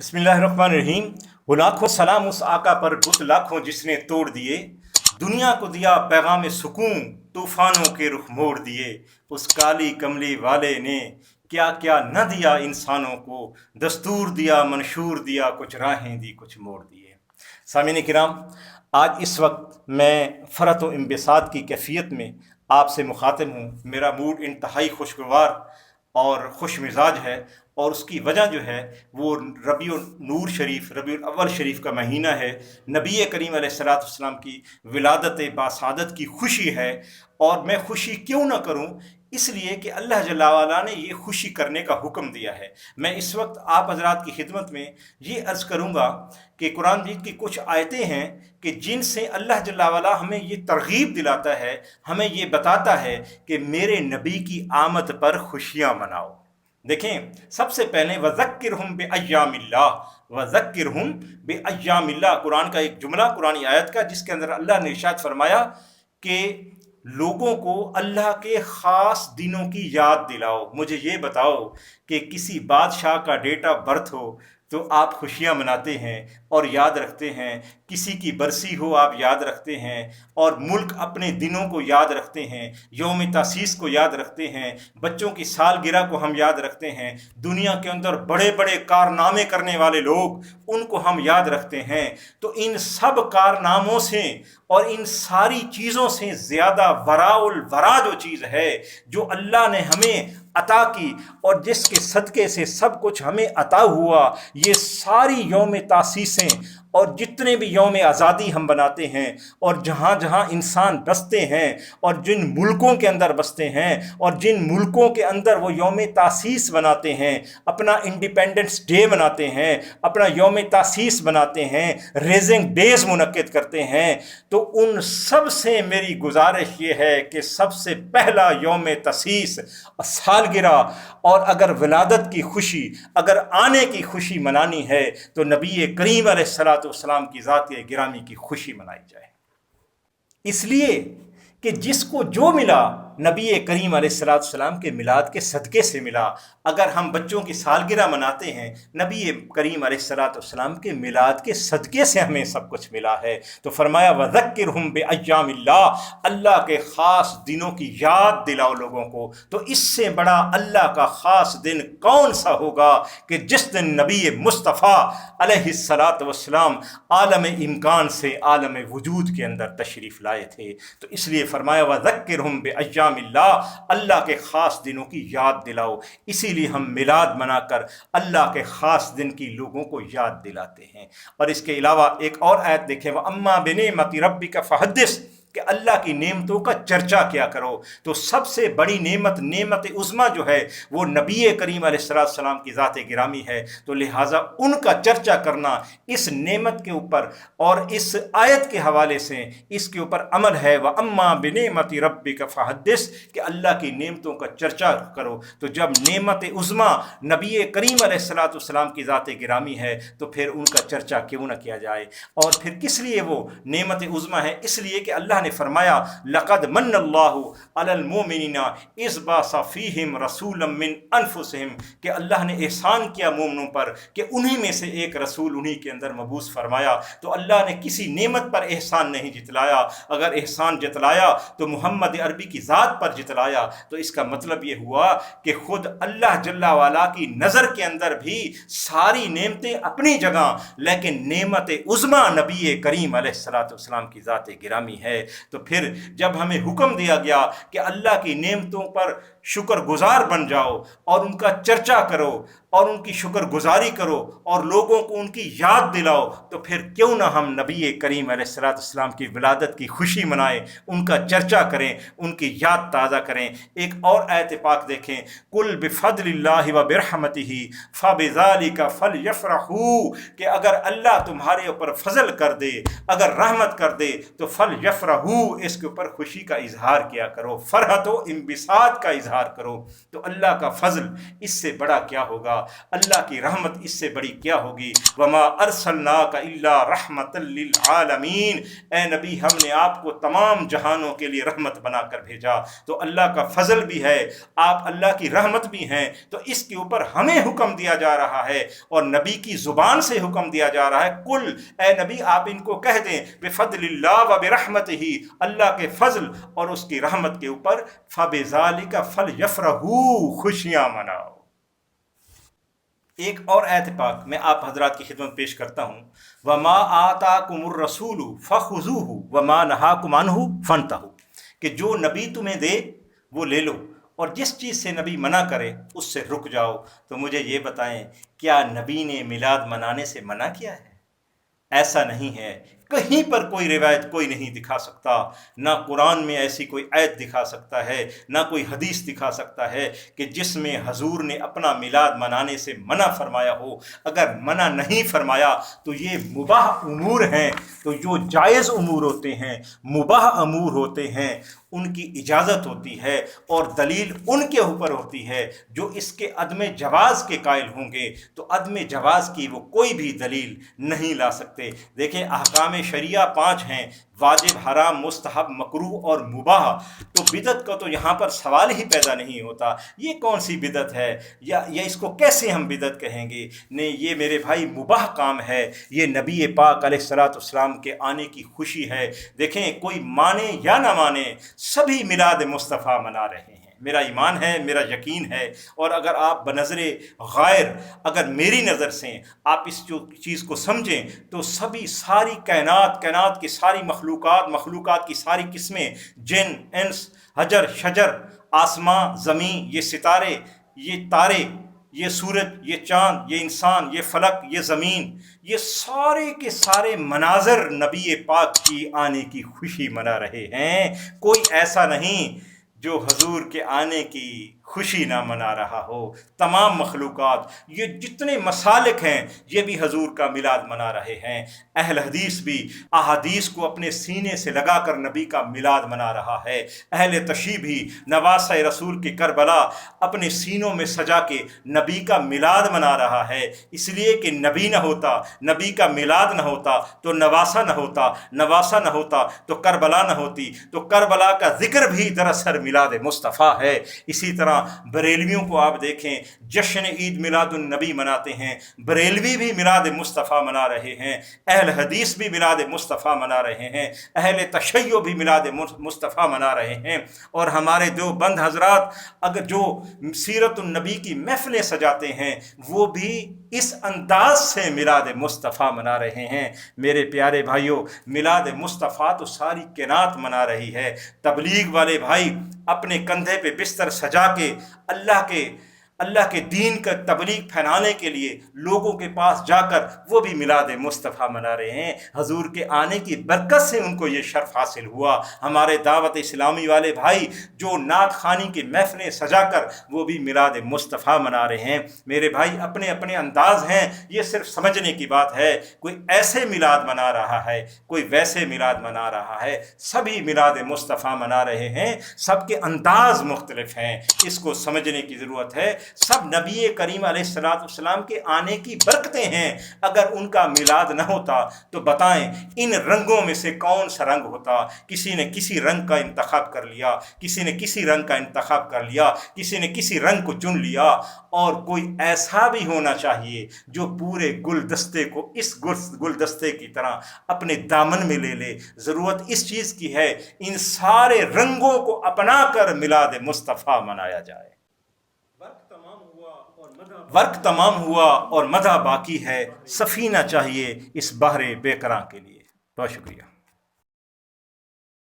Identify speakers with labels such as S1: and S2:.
S1: बिस्मिल्लाहिर्रहमानिर्रहीम। वो लाखों सलाम उस आका पर बुत लाखों जिसने तोड़ दिए, दुनिया को दिया पैगाम सुकून, तूफानों के रुख मोड़ दिए। उस काली कमली वाले ने क्या क्या न दिया इंसानों को, दस्तूर दिया मंशूर दिया, कुछ राहें दी कुछ मोड़ दिए। सामीन किराम, आज इस वक्त मैं फ़रत व इम्बिसात की कैफियत में आपसे मुखातिब हूँ। मेरा मूड इंतहाई खुशगवार और खुश मिजाज है, और उसकी वजह जो है वो रबीउल नूर शरीफ, रबीउल अव्वल शरीफ का महीना है। नबी करीम अलैहिस्सलातु वस्सलाम की विलादत बासादत की खुशी है। और मैं खुशी क्यों ना करूं, इसलिए कि अल्लाह जल्ला वाला ने ये खुशी करने का हुक्म दिया है। मैं इस वक्त आप हजरात की खिदमत में ये अर्ज़ करूँगा कि कुरान मजीद की कुछ आयतें हैं कि जिनसे अल्लाह जल्ला वाला हमें ये तरगीब दिलाता है, हमें ये बताता है कि मेरे नबी की आमद पर खुशियाँ मनाओ। देखें, सबसे पहले वज़क्किरहुम बिअय्यामिल्लाह, वज़क्किरहुम बिअय्यामिल्लाह कुरान का एक जुमला, कुरानी आयत का, जिसके अंदर अल्लाह ने इरशाद फरमाया कि लोगों को अल्लाह के ख़ास दिनों की याद दिलाओ। मुझे ये बताओ कि किसी बादशाह का डेट ऑफ बर्थ हो तो आप खुशियाँ मनाते हैं और याद रखते हैं, किसी की बरसी हो आप याद रखते हैं, और मुल्क अपने दिनों को याद रखते हैं, यौम तासीस को याद रखते हैं, बच्चों की सालगिरह को हम याद रखते हैं, दुनिया के अंदर बड़े बड़े कारनामे करने वाले लोग उनको हम याद रखते हैं। तो इन सब कारनामों से और इन सारी चीज़ों से ज़्यादा वराउल वरा जो चीज़ है, जो अल्लाह ने हमें अता की और जिसके सदक़े से सब कुछ हमें अता हुआ, ये सारी यौम तासीसें और जितने भी यौम आज़ादी हम बनाते हैं, और जहाँ जहाँ इंसान बसते हैं और जिन मुल्कों के अंदर बसते हैं और जिन मुल्कों के अंदर वो यौम तासीस बनाते हैं, अपना इंडिपेंडेंस डे बनाते हैं, अपना यौम तासीस बनाते हैं, रेजिंग डेज मुनक्किद करते हैं, तो उन सब से मेरी गुजारिश ये है कि सबसे पहला यौम तासीस सालगिरह, और अगर विलादत की खुशी, अगर आने की खुशी मनानी है तो नबी करीम अलैहिस्सलाम की ज़ात गिरामी की खुशी मनाई जाए। इसलिए कि जिसको जो मिला नबी करीम अलैहिस्सलाम के मिलाद के सदक़े से मिला। अगर हम बच्चों की सालगिरह मनाते हैं, नबी करीम अलैहिस्सलाम के मिलाद के सदक़े से हमें सब कुछ मिला है। तो फरमाया वज़क्किरहुम बिअय्यामिल्लाह, अल्लाह के ख़ास दिनों की याद दिलाओ लोगों को। तो इससे बड़ा अल्लाह का ख़ास दिन कौन सा होगा कि जिस दिन नबी मुस्तफ़ा अलैहिस्सलातु वस्सलाम आलम इम्कान से आलम वजूद के अंदर तशरीफ़ लाए थे। तो इसलिए फरमाया वज़क्किरहुम बिअय्यामिल्लाह, अल्लाह के ख़ास दिनों की याद दिलाओ। इसीलिए हम मिलाद मनाकर अल्लाह के ख़ास दिन की लोगों को याद दिलाते हैं। और इसके अलावा एक और आयत देखें, व अम्मा बिनिअमति रब्बिका फहद्दिस, कि अल्लाह की नेमतों का चर्चा किया करो। तो सबसे बड़ी नेमत, नेमत उज़्मा जो है वो नबी करीम अलैहिस्सलाम की ज़ात गिरामी है। तो लिहाजा उनका चर्चा करना इस नेमत के ऊपर और इस आयत के हवाले से इसके ऊपर अमल है। व अम्मा बिनिअमति रब्बिका फहद्दिस, कि अल्लाह की नेमतों का चर्चा करो। तो जब नेमत उज़्मा नबी करीम अलैहिस्सलाम की ज़ात गिरामी है तो फिर उनका चर्चा क्यों न किया जाए। और फिर किस लिए वो नेमत उज़्मा है? इसलिए कि अल्लाह ने फरमाया लक़द मन्नल्लाहु अलल मोमिनीना इज़ बअसा फ़ीहिम रसूलन मिन अनफुसिहिम, कि अल्लाह ने एहसान किया मोमिनों पर कि उन्हीं में से एक रसूल उन्हीं के अंदर मबूस फरमाया। तो अल्लाह ने किसी नेमत पर एहसान नहीं जितलाया। अगर एहसान जितलाया तो मोहम्मद अरबी की ज़ात पर जितलाया। तो इसका मतलब ये हुआ कि ख़ुद अल्लाह जल्ला वाला की नज़र के अंदर भी सारी नेमतें अपनी जगह, लेकिन नेमत उज़्मा नबी करीम अलैहिस्सलाम की ज़ात गिरामी है। तो फिर जब हमें हुक्म दिया गया कि अल्लाह की नेमतों पर शुक्रगुजार बन जाओ और उनका चर्चा करो और उनकी शुक्रगुजारी करो और लोगों को उनकी याद दिलाओ, तो फिर क्यों ना हम नबी करीम अलैहिस्सलाम की विलादत की खुशी मनाएं, उनका चर्चा करें, उनकी याद ताज़ा करें। एक और आयत पाक देखें, कुल बिफ़द्लिल्लाहि व बिरहमतिही फ़बिज़ालिका फ़लयफ़रहू, कि अगर अल्लाह तुम्हारे ऊपर फजल कर दे, अगर रहमत कर दे तो फ़लयफ़रहू, इसके ऊपर खुशी का इजहार किया करो। फ़रहत व इंबिसात का इजहार اظہار کرو، تو اللہ کا فضل اس سے بڑا کیا ہوگا، اللہ کی رحمت اس سے بڑی کیا ہوگی۔ وما ارسلناک الا رحمۃ للعالمین، اے نبی ہم نے آپ کو تمام جہانوں کے لیے رحمت بنا کر بھیجا۔ تو اللہ کا فضل بھی ہے، آپ اللہ کی رحمت بھی ہیں، تو اس کے اوپر ہمیں حکم دیا جا رہا ہے اور نبی کی زبان سے حکم دیا جا رہا ہے، کل اے نبی آپ ان کو کہہ دیں بفضل اللہ و برحمتہ، اللہ کے فضل اور اس کی رحمت کے اوپر فبذالک فلیفرحوا، خوشیاں مناؤ۔ ایک اور آیت پاک میں آپ حضرات کی خدمت پیش کرتا ہوں، وما آتاکم الرسول فخذوہ وما نہاکم عنہ فانتہوا، کہ جو نبی تمہیں دے وہ لے لو اور جس چیز سے نبی منع کرے اس سے رک جاؤ۔ تو مجھے یہ بتائیں، کیا نبی نے میلاد منانے سے منع کیا ہے؟ ایسا نہیں ہے، کہیں پر کوئی روایت کوئی نہیں دکھا سکتا، نہ قرآن میں ایسی کوئی آیت دکھا سکتا ہے، نہ کوئی حدیث دکھا سکتا ہے کہ جس میں حضور نے اپنا میلاد منانے سے منع فرمایا ہو۔ اگر منع نہیں فرمایا تو یہ مباح امور ہیں، تو جو جائز امور ہوتے ہیں، مباح امور ہوتے ہیں، ان کی اجازت ہوتی ہے اور دلیل ان کے اوپر ہوتی ہے۔ جو اس کے عدم جواز کے قائل ہوں گے تو عدم جواز کی وہ کوئی بھی دلیل نہیں لا سکتے۔ دیکھیں احکام شریعہ 5 ہیں، واجب، حرام، مستحب، مکروہ اور مباح، تو بدعت کا تو یہاں پر سوال ہی پیدا نہیں ہوتا۔ یہ کون سی بدعت ہے یا اس کو کیسے ہم بدعت کہیں گے؟ نہیں، یہ میرے بھائی مباح کام ہے، یہ نبی پاک علیہ الصلوۃ والسلام کے آنے کی خوشی ہے۔ دیکھیں کوئی مانے یا نہ مانے، سبھی میلاد مصطفیٰ منا رہے ہیں، میرا ایمان ہے، میرا یقین ہے۔ اور اگر آپ بنظر غائر، اگر میری نظر سے آپ اس چیز کو سمجھیں تو سبھی ساری کائنات کی ساری مخلوقات کی ساری قسمیں، جن، انس، حجر، شجر، آسماں، زمین، یہ ستارے، یہ تارے، یہ سورج، یہ چاند، یہ انسان، یہ فلک، یہ زمین، یہ سارے کے سارے مناظر نبی پاک کی آنے کی خوشی منا رہے ہیں۔ کوئی ایسا نہیں جو حضور کے آنے کی خوشی نہ منا رہا ہو۔ تمام مخلوقات، یہ جتنے مسالک ہیں، یہ بھی حضور کا میلاد منا رہے ہیں۔ اہل حدیث بھی احادیث کو اپنے سینے سے لگا کر نبی کا میلاد منا رہا ہے۔ اہل تشیع بھی نواسہ رسول کے کربلا اپنے سینوں میں سجا کے نبی کا میلاد منا رہا ہے، اس لیے کہ نبی نہ ہوتا، نبی کا میلاد نہ ہوتا تو نواسہ نہ ہوتا، نواسہ نہ ہوتا تو کربلا نہ ہوتی، تو کربلا کا ذکر بھی دراصل میلاد مصطفیٰ ہے۔ اسی طرح بریلویوں کو آپ دیکھیں، جشن عید میلاد النبی مناتے ہیں، بریلوی بھی میلاد مصطفیٰ منا رہے ہیں، اہل حدیث بھی میلاد مصطفیٰ منا رہے ہیں، اہل تشیع بھی میلاد مصطفیٰ منا رہے ہیں، اور ہمارے دیوبند حضرات اگر جو سیرت النبی کی محفلیں سجاتے ہیں وہ بھی اس انداز سے میلاد مصطفیٰ منا رہے ہیں۔ میرے پیارے بھائیوں، میلاد مصطفیٰ تو ساری کائنات منا رہی ہے۔ تبلیغ والے بھائی اپنے کندھے پہ بستر سجا کے اللہ کے دین کا تبلیغ پھیلانے کے لیے لوگوں کے پاس جا کر وہ بھی میلاد مصطفیٰ منا رہے ہیں۔ حضور کے آنے کی برکت سے ان کو یہ شرف حاصل ہوا۔ ہمارے دعوت اسلامی والے بھائی جو نعت خوانی کی محفلیں سجا کر وہ بھی میلاد مصطفیٰ منا رہے ہیں۔ میرے بھائی اپنے اپنے انداز ہیں، یہ صرف سمجھنے کی بات ہے۔ کوئی ایسے میلاد منا رہا ہے، کوئی ویسے میلاد منا رہا ہے، سبھی میلاد مصطفیٰ منا رہے ہیں، سب کے انداز مختلف ہیں، اس کو سمجھنے کی ضرورت ہے۔ سب نبی کریم علیہ السلام کے آنے کی برکتیں ہیں۔ اگر ان کا میلاد نہ ہوتا تو بتائیں ان رنگوں میں سے کون سا رنگ ہوتا؟ کسی نے کسی رنگ کا انتخاب کر لیا، کسی نے کسی رنگ کا انتخاب کر لیا، کسی نے کسی رنگ کو چن لیا، اور کوئی ایسا بھی ہونا چاہیے جو پورے گلدستے کو اس گلدستے کی طرح اپنے دامن میں لے لے۔ ضرورت اس چیز کی ہے ان سارے رنگوں کو اپنا کر میلاد مصطفیٰ منایا جائے۔ ورق تمام ہوا اور مدح باقی ہے، سفینہ چاہیے اس بحر بے قراں کے لیے۔ بہت شکریہ۔